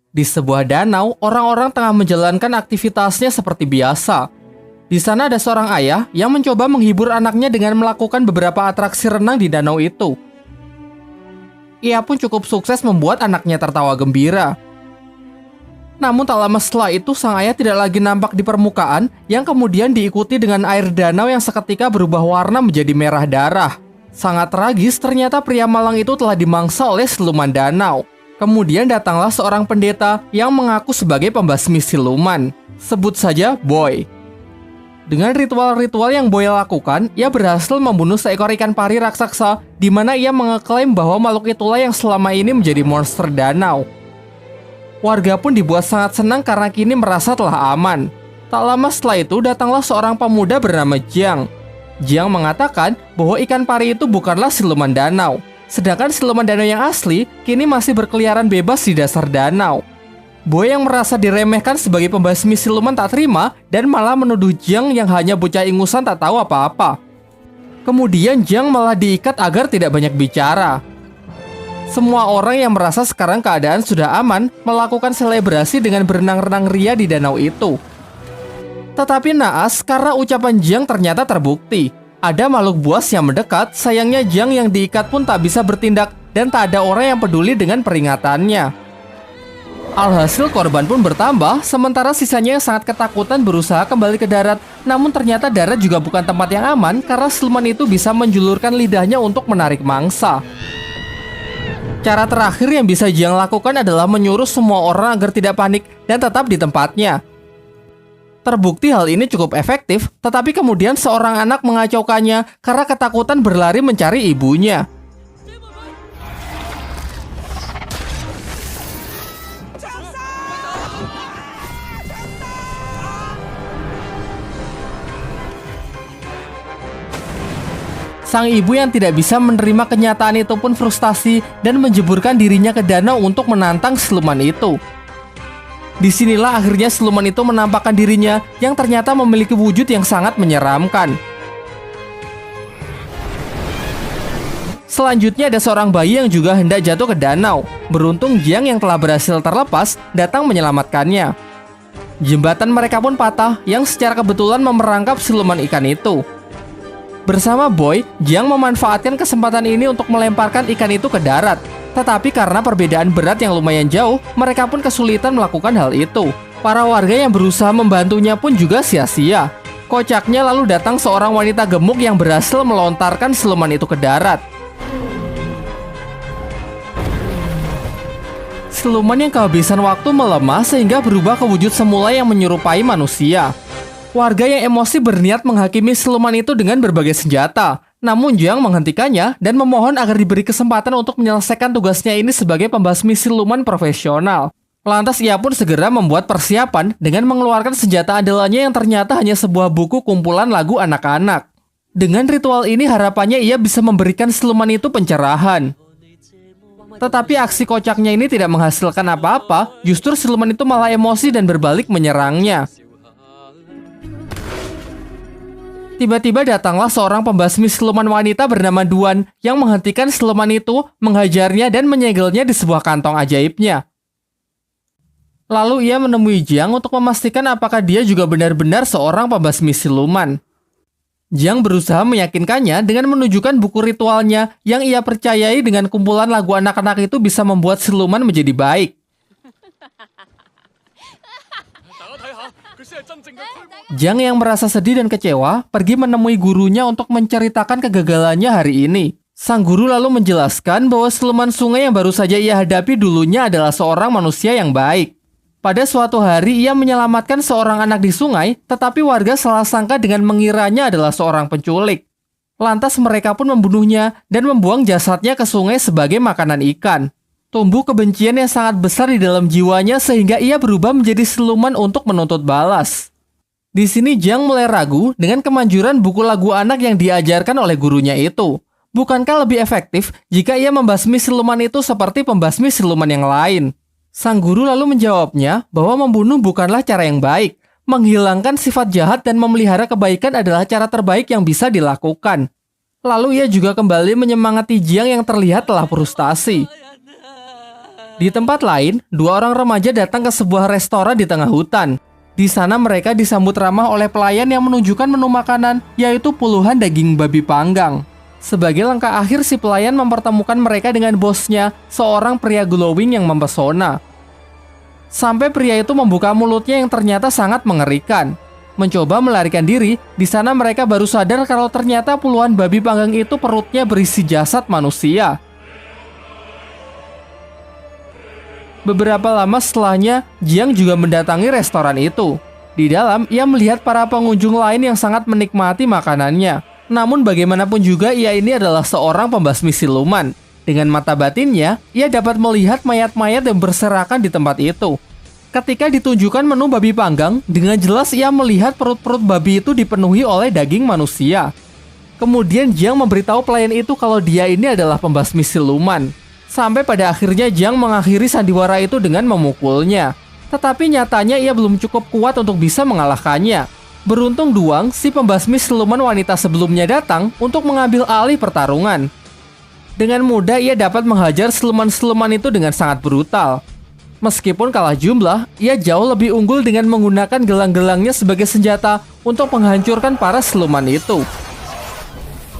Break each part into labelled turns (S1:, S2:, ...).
S1: Di sebuah danau, orang-orang tengah menjalankan aktivitasnya seperti biasa. Di sana ada seorang ayah yang mencoba menghibur anaknya dengan melakukan beberapa atraksi renang di danau itu. Ia pun cukup sukses membuat anaknya tertawa gembira. Namun tak lama setelah itu, sang ayah tidak lagi nampak di permukaan, yang kemudian diikuti dengan air danau yang seketika berubah warna menjadi merah darah. Sangat tragis, ternyata pria malang itu telah dimangsa oleh siluman danau. Kemudian datanglah seorang pendeta yang mengaku sebagai pembasmi siluman. Sebut saja Boy. Dengan ritual-ritual yang Boy lakukan, ia berhasil membunuh seekor ikan pari raksasa, di mana ia mengeklaim bahwa makhluk itulah yang selama ini menjadi monster danau. Warga pun dibuat sangat senang karena kini merasa telah aman. Tak lama setelah itu, datanglah seorang pemuda bernama Jiang. Jiang mengatakan bahwa ikan pari itu bukanlah siluman danau. Sedangkan siluman danau yang asli kini masih berkeliaran bebas di dasar danau. Boy yang merasa diremehkan sebagai pembasmi siluman tak terima dan malah menuduh Jiang yang hanya bocah ingusan tak tahu apa-apa. Kemudian Jiang malah diikat agar tidak banyak bicara. Semua orang yang merasa sekarang keadaan sudah aman melakukan selebrasi dengan berenang-renang ria di danau itu. Tetapi naas karena ucapan Jiang ternyata terbukti. Ada makhluk buas yang mendekat, sayangnya Jiang yang diikat pun tak bisa bertindak dan tak ada orang yang peduli dengan peringatannya. Alhasil korban pun bertambah, sementara sisanya yang sangat ketakutan berusaha kembali ke darat. Namun ternyata darat juga bukan tempat yang aman karena siluman itu bisa menjulurkan lidahnya untuk menarik mangsa. Cara terakhir yang bisa Jiang lakukan adalah menyuruh semua orang agar tidak panik dan tetap di tempatnya. Terbukti hal ini cukup efektif, tetapi kemudian seorang anak mengacaukannya karena ketakutan berlari mencari ibunya. Sang ibu yang tidak bisa menerima kenyataan itu pun frustasi dan menjeburkan dirinya ke danau untuk menantang siluman itu. Disinilah akhirnya siluman itu menampakkan dirinya yang ternyata memiliki wujud yang sangat menyeramkan. Selanjutnya ada seorang bayi yang juga hendak jatuh ke danau. Beruntung Jiang yang telah berhasil terlepas datang menyelamatkannya. Jembatan mereka pun patah yang secara kebetulan memerangkap siluman ikan itu. Bersama Boy, Jiang memanfaatkan kesempatan ini untuk melemparkan ikan itu ke darat. Tetapi karena perbedaan berat yang lumayan jauh, mereka pun kesulitan melakukan hal itu. Para warga yang berusaha membantunya pun juga sia-sia. Kocaknya lalu datang seorang wanita gemuk yang berhasil melontarkan siluman itu ke darat. Siluman yang kehabisan waktu melemah sehingga berubah ke wujud semula yang menyerupai manusia. Warga yang emosi berniat menghakimi siluman itu dengan berbagai senjata. Namun Jiang menghentikannya dan memohon agar diberi kesempatan untuk menyelesaikan tugasnya ini sebagai pembasmi siluman profesional. Lantas ia pun segera membuat persiapan dengan mengeluarkan senjata andalannya yang ternyata hanya sebuah buku kumpulan lagu anak-anak. Dengan ritual ini harapannya ia bisa memberikan siluman itu pencerahan. Tetapi aksi kocaknya ini tidak menghasilkan apa-apa, justru siluman itu malah emosi dan berbalik menyerangnya. Tiba-tiba datanglah seorang pembasmi siluman wanita bernama Duan yang menghentikan siluman itu, menghajarnya dan menyegelnya di sebuah kantong ajaibnya. Lalu ia menemui Jiang untuk memastikan apakah dia juga benar-benar seorang pembasmi siluman. Jiang berusaha meyakinkannya dengan menunjukkan buku ritualnya yang ia percayai dengan kumpulan lagu anak-anak itu bisa membuat siluman menjadi baik. Jiang yang merasa sedih dan kecewa pergi menemui gurunya untuk menceritakan kegagalannya hari ini. Sang guru lalu menjelaskan bahwa siluman sungai yang baru saja ia hadapi dulunya adalah seorang manusia yang baik. Pada suatu hari ia menyelamatkan seorang anak di sungai, tetapi warga salah sangka dengan mengiranya adalah seorang penculik. Lantas mereka pun membunuhnya dan membuang jasadnya ke sungai sebagai makanan ikan. Tumbuh kebencian yang sangat besar di dalam jiwanya sehingga ia berubah menjadi siluman untuk menuntut balas. Di sini Jiang mulai ragu dengan kemanjuran buku lagu anak yang diajarkan oleh gurunya itu. Bukankah lebih efektif jika ia membasmi siluman itu seperti pembasmi siluman yang lain? Sang guru lalu menjawabnya bahwa membunuh bukanlah cara yang baik. Menghilangkan sifat jahat dan memelihara kebaikan adalah cara terbaik yang bisa dilakukan. Lalu ia juga kembali menyemangati Jiang yang terlihat telah frustasi. Di tempat lain, dua orang remaja datang ke sebuah restoran di tengah hutan. Di sana mereka disambut ramah oleh pelayan yang menunjukkan menu makanan, yaitu puluhan daging babi panggang. Sebagai langkah akhir, si pelayan mempertemukan mereka dengan bosnya, seorang pria glowing yang mempesona. Sampai pria itu membuka mulutnya yang ternyata sangat mengerikan. Mencoba melarikan diri, di sana mereka baru sadar kalau ternyata puluhan babi panggang itu perutnya berisi jasad manusia. Beberapa lama setelahnya, Jiang juga mendatangi restoran itu. Di dalam, ia melihat para pengunjung lain yang sangat menikmati makanannya. Namun bagaimanapun juga ia ini adalah seorang pembasmi siluman. Dengan mata batinnya, ia dapat melihat mayat-mayat yang berserakan di tempat itu. Ketika ditunjukkan menu babi panggang, dengan jelas ia melihat perut-perut babi itu dipenuhi oleh daging manusia. Kemudian Jiang memberitahu pelayan itu kalau dia ini adalah pembasmi siluman. Sampai pada akhirnya Jiang mengakhiri sandiwara itu dengan memukulnya. Tetapi nyatanya ia belum cukup kuat untuk bisa mengalahkannya. Beruntung Duang, si pembasmi siluman wanita sebelumnya datang untuk mengambil alih pertarungan. Dengan mudah ia dapat menghajar siluman-siluman itu dengan sangat brutal. Meskipun kalah jumlah, ia jauh lebih unggul dengan menggunakan gelang-gelangnya sebagai senjata untuk menghancurkan para siluman itu.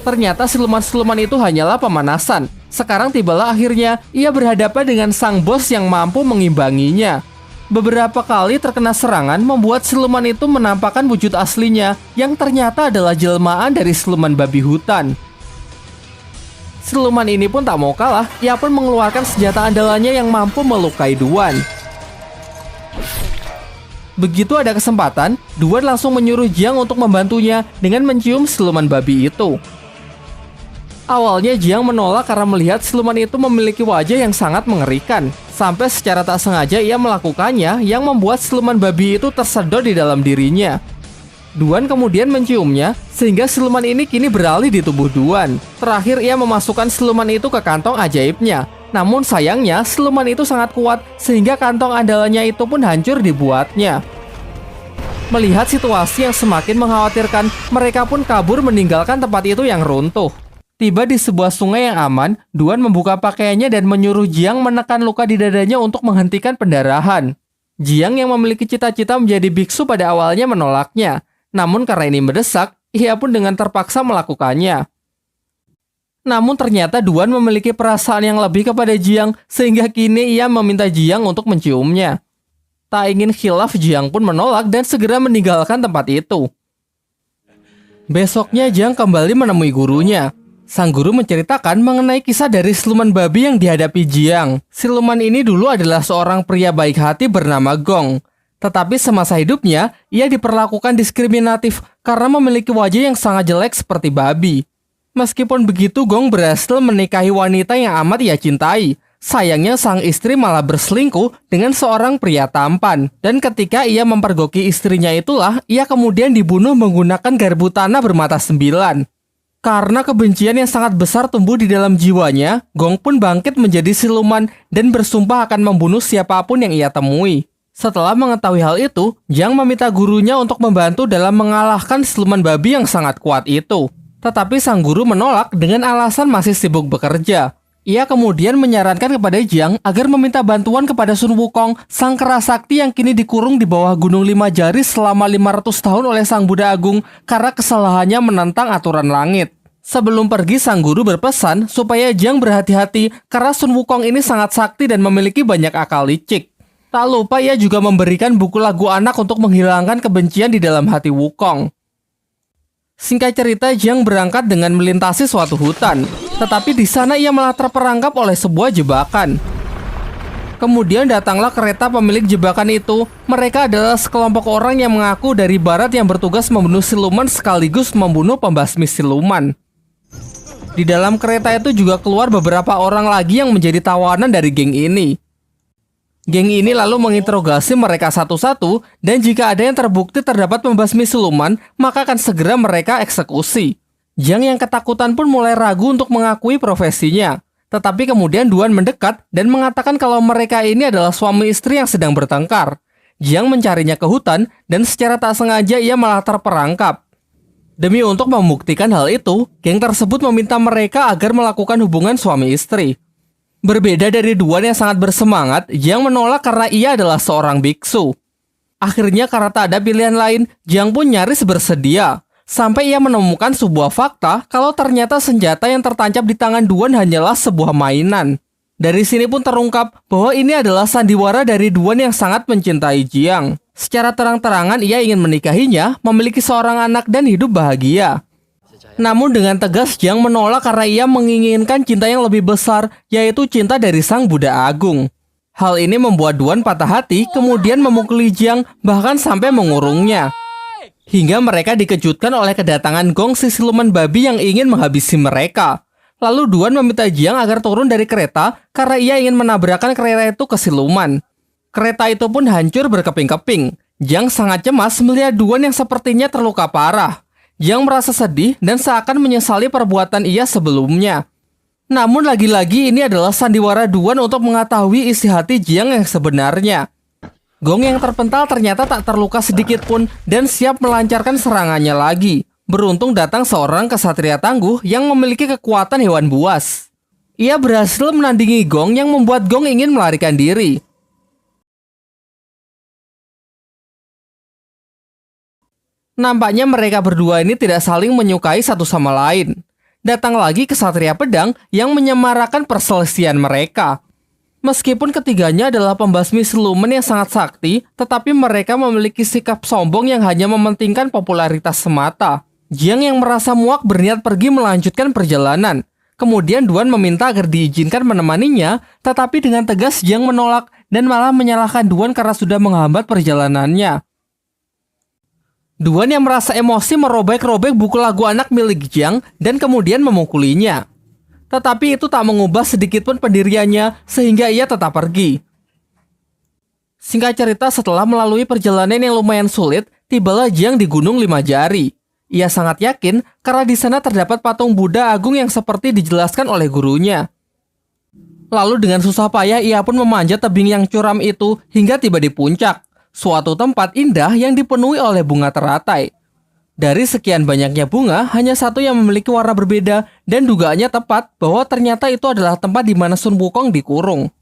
S1: Ternyata siluman-siluman itu hanyalah pemanasan. Sekarang tibalah akhirnya ia berhadapan dengan sang bos yang mampu mengimbanginya. Beberapa kali terkena serangan membuat siluman itu menampakkan wujud aslinya yang ternyata adalah jelmaan dari siluman babi hutan. Siluman ini pun tak mau kalah, ia pun mengeluarkan senjata andalannya yang mampu melukai Duan. Begitu ada kesempatan, Duan langsung menyuruh Jiang untuk membantunya dengan mencium siluman babi itu. Awalnya Jiang menolak karena melihat siluman itu memiliki wajah yang sangat mengerikan. Sampai secara tak sengaja ia melakukannya yang membuat siluman babi itu tersedot di dalam dirinya. Duan kemudian menciumnya sehingga siluman ini kini beralih di tubuh Duan. Terakhir ia memasukkan siluman itu ke kantong ajaibnya. Namun sayangnya siluman itu sangat kuat sehingga kantong andalannya itu pun hancur dibuatnya. Melihat situasi yang semakin mengkhawatirkan, mereka pun kabur meninggalkan tempat itu yang runtuh. Tiba di sebuah sungai yang aman, Duan membuka pakaiannya dan menyuruh Jiang menekan luka di dadanya untuk menghentikan pendarahan. Jiang yang memiliki cita-cita menjadi biksu pada awalnya menolaknya. Namun karena ini mendesak, ia pun dengan terpaksa melakukannya. Namun ternyata Duan memiliki perasaan yang lebih kepada Jiang, sehingga kini ia meminta Jiang untuk menciumnya. Tak ingin khilaf, Jiang pun menolak dan segera meninggalkan tempat itu. Besoknya Jiang kembali menemui gurunya. Sang guru menceritakan mengenai kisah dari siluman babi yang dihadapi Jiang. Siluman ini dulu adalah seorang pria baik hati bernama Gong. Tetapi semasa hidupnya, ia diperlakukan diskriminatif karena memiliki wajah yang sangat jelek seperti babi. Meskipun begitu, Gong berhasil menikahi wanita yang amat ia cintai. Sayangnya sang istri malah berselingkuh dengan seorang pria tampan. Dan ketika ia mempergoki istrinya itulah, ia kemudian dibunuh menggunakan garpu tanah bermata 9. Karena kebencian yang sangat besar tumbuh di dalam jiwanya, Gong pun bangkit menjadi siluman dan bersumpah akan membunuh siapapun yang ia temui. Setelah mengetahui hal itu, Jiang meminta gurunya untuk membantu dalam mengalahkan siluman babi yang sangat kuat itu. Tetapi sang guru menolak dengan alasan masih sibuk bekerja. Ia kemudian menyarankan kepada Jiang agar meminta bantuan kepada Sun Wukong, sang kera sakti yang kini dikurung di bawah Gunung 5 Jari selama 500 tahun oleh sang Buddha Agung karena kesalahannya menentang aturan langit. Sebelum pergi, sang guru berpesan supaya Jiang berhati-hati karena Sun Wukong ini sangat sakti dan memiliki banyak akal licik. Tak lupa ia juga memberikan buku lagu anak untuk menghilangkan kebencian di dalam hati Wukong. Singkat cerita, Jiang berangkat dengan melintasi suatu hutan. Tetapi di sana ia malah terperangkap oleh sebuah jebakan. Kemudian datanglah kereta pemilik jebakan itu. Mereka adalah sekelompok orang yang mengaku dari barat yang bertugas membunuh siluman sekaligus membunuh pembasmi siluman. Di dalam kereta itu juga keluar beberapa orang lagi yang menjadi tawanan dari geng ini. Geng ini lalu menginterogasi mereka satu-satu, dan jika ada yang terbukti terdapat pembasmi siluman, maka akan segera mereka eksekusi. Jiang yang ketakutan pun mulai ragu untuk mengakui profesinya. Tetapi kemudian Duan mendekat dan mengatakan kalau mereka ini adalah suami istri yang sedang bertengkar. Jiang mencarinya ke hutan, dan secara tak sengaja ia malah terperangkap. Demi untuk membuktikan hal itu, geng tersebut meminta mereka agar melakukan hubungan suami istri. Berbeda dari Duan yang sangat bersemangat, Jiang menolak karena ia adalah seorang biksu. Akhirnya karena tak ada pilihan lain, Jiang pun nyaris bersedia. Sampai ia menemukan sebuah fakta kalau ternyata senjata yang tertancap di tangan Duan hanyalah sebuah mainan. Dari sini pun terungkap bahwa ini adalah sandiwara dari Duan yang sangat mencintai Jiang. Secara terang-terangan ia ingin menikahinya, memiliki seorang anak dan hidup bahagia. Namun dengan tegas Jiang menolak karena ia menginginkan cinta yang lebih besar, yaitu cinta dari Sang Buddha Agung. Hal ini membuat Duan patah hati, kemudian memukuli Jiang, bahkan sampai mengurungnya. Hingga mereka dikejutkan oleh kedatangan Gong si siluman babi yang ingin menghabisi mereka. Lalu Duan meminta Jiang agar turun dari kereta karena ia ingin menabrakkan kereta itu ke siluman. Kereta itu pun hancur berkeping-keping. Jiang sangat cemas melihat Duan yang sepertinya terluka parah. Jiang merasa sedih dan seakan menyesali perbuatan ia sebelumnya. Namun lagi-lagi ini adalah sandiwara Duan untuk mengetahui isi hati Jiang yang sebenarnya. Gong yang terpental ternyata tak terluka sedikit pun dan siap melancarkan serangannya lagi. Beruntung datang seorang kesatria tangguh yang memiliki kekuatan hewan buas. Ia berhasil menandingi Gong yang membuat Gong ingin melarikan diri. Nampaknya mereka berdua ini tidak saling menyukai satu sama lain. Datang lagi kesatria pedang yang menyemarakan perselisihan mereka. Meskipun ketiganya adalah pembasmi siluman yang sangat sakti, tetapi mereka memiliki sikap sombong yang hanya mementingkan popularitas semata. Jiang yang merasa muak berniat pergi melanjutkan perjalanan. Kemudian Duan meminta agar diizinkan menemaninya, tetapi dengan tegas Jiang menolak dan malah menyalahkan Duan karena sudah menghambat perjalanannya. Duan yang merasa emosi merobek-robek buku lagu anak milik Jiang dan kemudian memukulinya. Tetapi itu tak mengubah sedikitpun pendiriannya sehingga ia tetap pergi. Singkat cerita, setelah melalui perjalanan yang lumayan sulit, tibalah Jiang di Gunung Lima Jari. Ia sangat yakin karena di sana terdapat patung Buddha Agung yang seperti dijelaskan oleh gurunya. Lalu dengan susah payah ia pun memanjat tebing yang curam itu hingga tiba di puncak. Suatu tempat indah yang dipenuhi oleh bunga teratai. Dari sekian banyaknya bunga, hanya satu yang memiliki warna berbeda dan dugaannya tepat bahwa ternyata itu adalah tempat di mana Sun Wukong dikurung.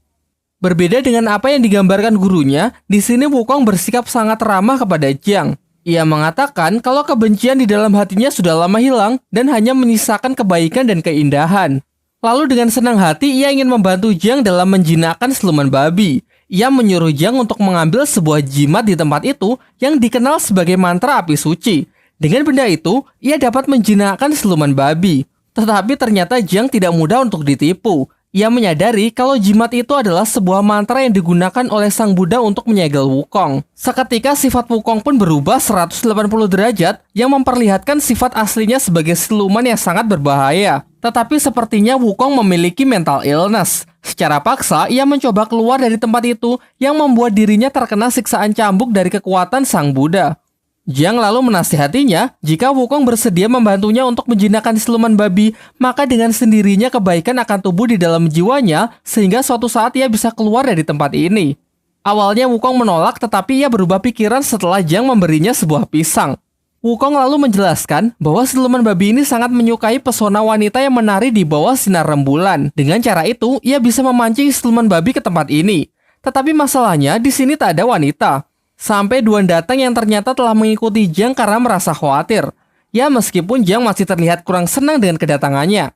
S1: Berbeda dengan apa yang digambarkan gurunya, di sini Wukong bersikap sangat ramah kepada Jiang. Ia mengatakan kalau kebencian di dalam hatinya sudah lama hilang dan hanya menyisakan kebaikan dan keindahan. Lalu dengan senang hati ia ingin membantu Jiang dalam menjinakkan siluman babi. Ia menyuruh Jiang untuk mengambil sebuah jimat di tempat itu yang dikenal sebagai mantra api suci. Dengan benda itu, ia dapat menjinakkan siluman babi. Tetapi ternyata Jiang tidak mudah untuk ditipu. Ia menyadari kalau jimat itu adalah sebuah mantra yang digunakan oleh Sang Buddha untuk menyegel Wukong. Seketika sifat Wukong pun berubah 180 derajat yang memperlihatkan sifat aslinya sebagai siluman yang sangat berbahaya. Tetapi sepertinya Wukong memiliki mental illness. Secara paksa, ia mencoba keluar dari tempat itu yang membuat dirinya terkena siksaan cambuk dari kekuatan Sang Buddha. Jiang lalu menasihatinya, jika Wukong bersedia membantunya untuk menjinakkan siluman babi, maka dengan sendirinya kebaikan akan tumbuh di dalam jiwanya sehingga suatu saat ia bisa keluar dari tempat ini. Awalnya Wukong menolak, tetapi ia berubah pikiran setelah Jiang memberinya sebuah pisang. Wukong lalu menjelaskan bahwa siluman babi ini sangat menyukai pesona wanita yang menari di bawah sinar rembulan. Dengan cara itu, ia bisa memancing siluman babi ke tempat ini. Tetapi masalahnya, di sini tak ada wanita. Sampai Duan datang yang ternyata telah mengikuti Jiang karena merasa khawatir. Ya, meskipun Jiang masih terlihat kurang senang dengan kedatangannya.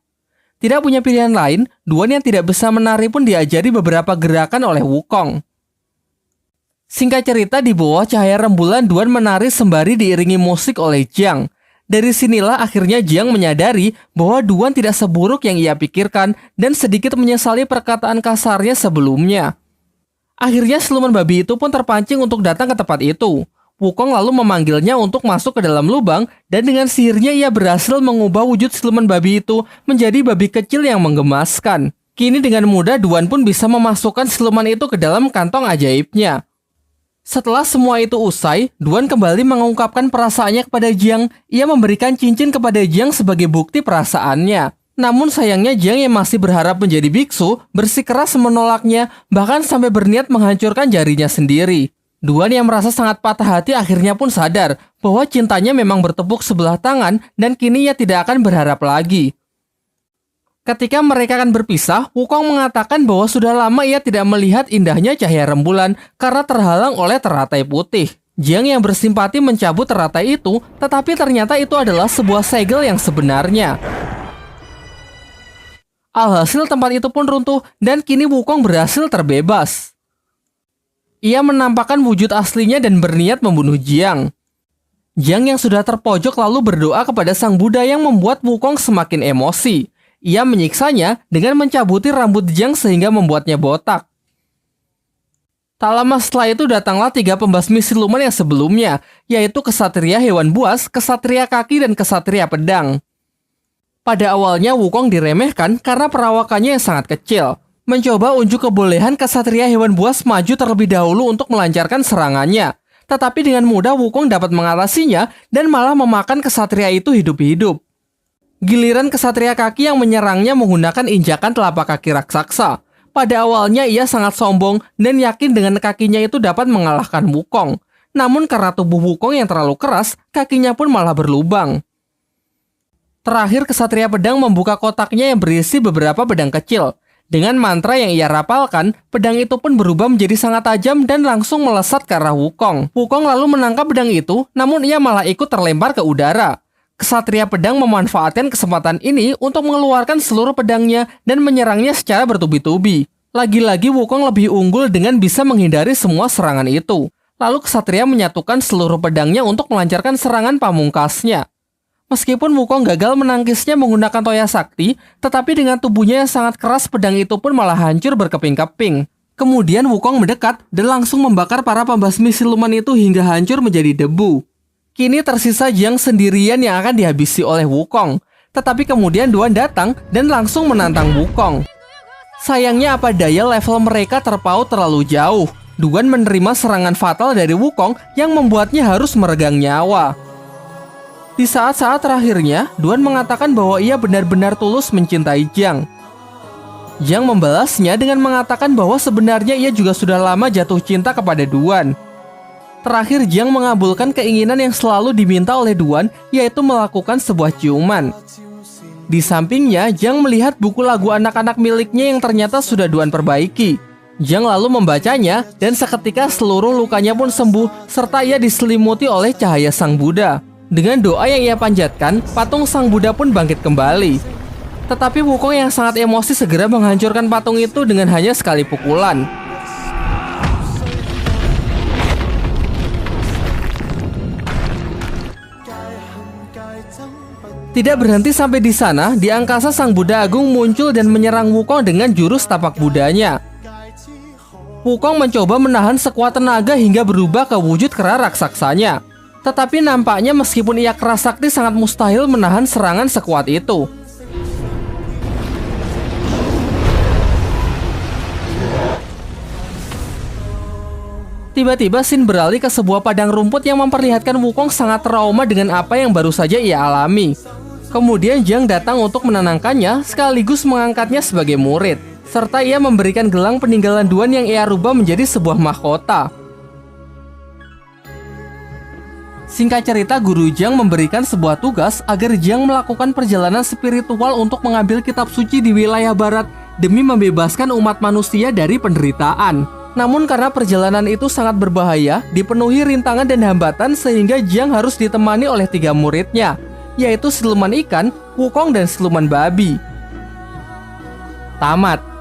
S1: Tidak punya pilihan lain, Duan yang tidak bisa menari pun diajari beberapa gerakan oleh Wukong. Singkat cerita, di bawah cahaya rembulan Duan menari sembari diiringi musik oleh Jiang. Dari sinilah akhirnya Jiang menyadari bahwa Duan tidak seburuk yang ia pikirkan dan sedikit menyesali perkataan kasarnya sebelumnya. Akhirnya siluman babi itu pun terpancing untuk datang ke tempat itu. Wukong lalu memanggilnya untuk masuk ke dalam lubang dan dengan sihirnya ia berhasil mengubah wujud siluman babi itu menjadi babi kecil yang menggemaskan. Kini dengan mudah Duan pun bisa memasukkan siluman itu ke dalam kantong ajaibnya. Setelah semua itu usai, Duan kembali mengungkapkan perasaannya kepada Jiang. Ia memberikan cincin kepada Jiang sebagai bukti perasaannya. Namun sayangnya Jiang yang masih berharap menjadi biksu bersikeras menolaknya, bahkan sampai berniat menghancurkan jarinya sendiri. Duan yang merasa sangat patah hati akhirnya pun sadar bahwa cintanya memang bertepuk sebelah tangan dan kini ia tidak akan berharap lagi. Ketika mereka akan berpisah, Wukong mengatakan bahwa sudah lama ia tidak melihat indahnya cahaya rembulan karena terhalang oleh teratai putih. Jiang yang bersimpati mencabut teratai itu, tetapi ternyata itu adalah sebuah segel yang sebenarnya. Alhasil tempat itu pun runtuh dan kini Wukong berhasil terbebas. Ia menampakkan wujud aslinya dan berniat membunuh Jiang. Jiang yang sudah terpojok lalu berdoa kepada Sang Buddha yang membuat Wukong semakin emosi. Ia menyiksanya dengan mencabuti rambut Jiang sehingga membuatnya botak. Tak lama setelah itu datanglah 3 pembasmi siluman yang sebelumnya, yaitu Kesatria Hewan Buas, Kesatria Kaki, dan Kesatria Pedang. Pada awalnya Wukong diremehkan karena perawakannya yang sangat kecil. Mencoba unjuk kebolehan Kesatria Hewan Buas maju terlebih dahulu untuk melancarkan serangannya. Tetapi dengan mudah Wukong dapat mengatasinya dan malah memakan kesatria itu hidup-hidup. Giliran Kesatria Kaki yang menyerangnya menggunakan injakan telapak kaki raksasa. Pada awalnya ia sangat sombong dan yakin dengan kakinya itu dapat mengalahkan Wukong. Namun karena tubuh Wukong yang terlalu keras, kakinya pun malah berlubang. Terakhir Kesatria Pedang membuka kotaknya yang berisi beberapa pedang kecil. Dengan mantra yang ia rapalkan, pedang itu pun berubah menjadi sangat tajam dan langsung melesat ke arah Wukong. Wukong lalu menangkap pedang itu, namun ia malah ikut terlempar ke udara. Kesatria Pedang memanfaatkan kesempatan ini untuk mengeluarkan seluruh pedangnya dan menyerangnya secara bertubi-tubi. Lagi-lagi Wukong lebih unggul dengan bisa menghindari semua serangan itu. Lalu Kesatria menyatukan seluruh pedangnya untuk melancarkan serangan pamungkasnya. Meskipun Wukong gagal menangkisnya menggunakan Toya Sakti, tetapi dengan tubuhnya yang sangat keras pedang itu pun malah hancur berkeping-keping. Kemudian Wukong mendekat dan langsung membakar para pembasmi siluman itu hingga hancur menjadi debu. Kini tersisa Jiang sendirian yang akan dihabisi oleh Wukong. Tetapi kemudian Duan datang dan langsung menantang Wukong. Sayangnya apa daya level mereka terpaut terlalu jauh. Duan menerima serangan fatal dari Wukong yang membuatnya harus meregang nyawa. Di saat-saat terakhirnya, Duan mengatakan bahwa ia benar-benar tulus mencintai Jiang. Jiang membalasnya dengan mengatakan bahwa sebenarnya ia juga sudah lama jatuh cinta kepada Duan. Terakhir, Jiang mengabulkan keinginan yang selalu diminta oleh Duan, yaitu melakukan sebuah ciuman. Di sampingnya, Jiang melihat buku lagu anak-anak miliknya yang ternyata sudah Duan perbaiki. Jiang lalu membacanya, dan seketika seluruh lukanya pun sembuh, serta ia diselimuti oleh cahaya Sang Buddha. Dengan doa yang ia panjatkan, patung Sang Buddha pun bangkit kembali. Tetapi Wukong yang sangat emosi segera menghancurkan patung itu dengan hanya sekali pukulan. Tidak berhenti sampai di sana, di angkasa Sang Buddha Agung muncul dan menyerang Wukong dengan jurus tapak Buddhanya. Wukong mencoba menahan sekuat tenaga hingga berubah ke wujud kera raksasanya. Tetapi nampaknya meskipun ia keras sakti sangat mustahil menahan serangan sekuat itu. Tiba-tiba scene beralih ke sebuah padang rumput yang memperlihatkan Wukong sangat trauma dengan apa yang baru saja ia alami. Kemudian Jiang datang untuk menenangkannya sekaligus mengangkatnya sebagai murid. Serta ia memberikan gelang peninggalan Duan yang ia rubah menjadi sebuah mahkota. Singkat cerita, Guru Jiang memberikan sebuah tugas agar Jiang melakukan perjalanan spiritual untuk mengambil kitab suci di wilayah barat demi membebaskan umat manusia dari penderitaan. Namun karena perjalanan itu sangat berbahaya, dipenuhi rintangan dan hambatan sehingga Jiang harus ditemani oleh 3 muridnya, yaitu siluman ikan, Wukong, dan siluman babi. Tamat.